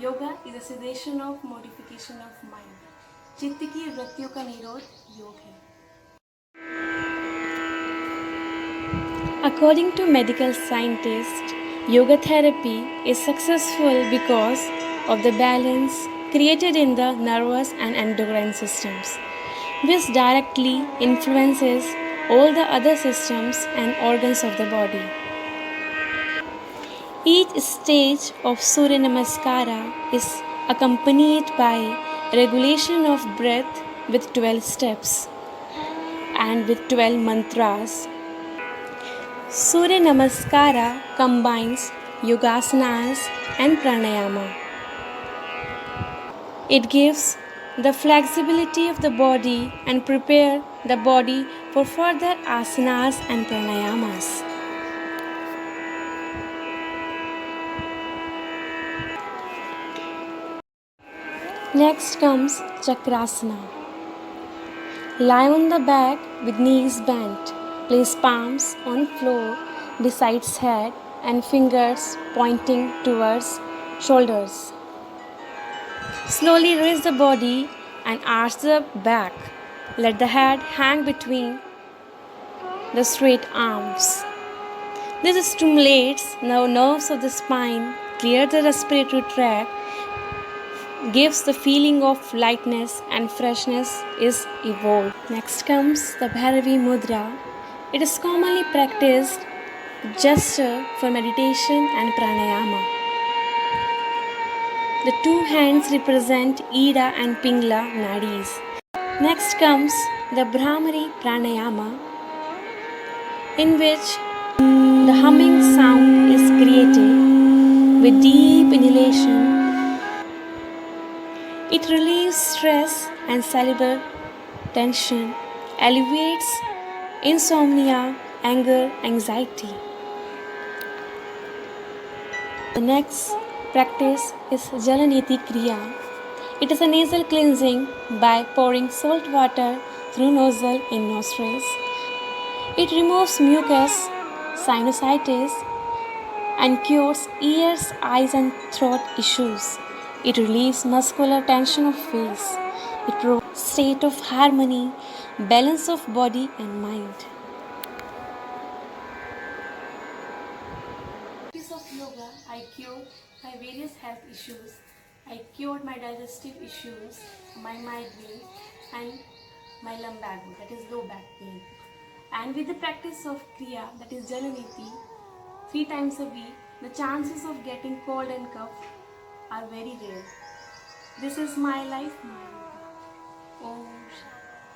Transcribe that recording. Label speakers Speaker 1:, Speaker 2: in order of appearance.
Speaker 1: Yoga is a cessation of modification of mind. चित्त की वृत्तियों का निरोध योग है. According to medical scientists, yoga therapy is successful because of the balance created in the nervous and endocrine systems, which directly influences all the other systems and organs of the body. Each stage of Surya Namaskara is accompanied by regulation of breath with 12 steps and with 12 mantras. Surya Namaskara combines yogasanas and pranayama. It gives the flexibility of the body and prepare the body for further asanas and pranayamas. Next comes Chakrasana. Lie on the back with knees bent. Place palms on floor besides head and fingers pointing towards shoulders. Slowly raise the body and arch the back. Let the head hang between the straight arms. This stimulates the nerves of the spine, clears the respiratory tract, gives the feeling of lightness and freshness is evolved. Next comes the Bhairavi Mudra. It is commonly practiced gesture for meditation and pranayama. The two hands represent Ida and Pingla nadis. Next comes the Bhramari Pranayama, in which the humming sound is created with deep inhalation. It relieves stress and cerebral tension, alleviates insomnia, anger, anxiety. The next practice is Jalaneti Kriya. It is a nasal cleansing by pouring salt water through nostril in nostrils. It removes mucus, sinusitis, and cures ears, eyes, and throat issues. It relieves muscular tension of face. It provides state of harmony, balance of body and mind. Practice of yoga, I cured my various health issues. I cured my digestive issues, my migraine, and my lumbago, that is low back pain. And with the practice of Kriya, that is Jalaneti, 3 times a week, the chances of getting cold and cough are very rare. This is my life, my yoga. Om Shanti.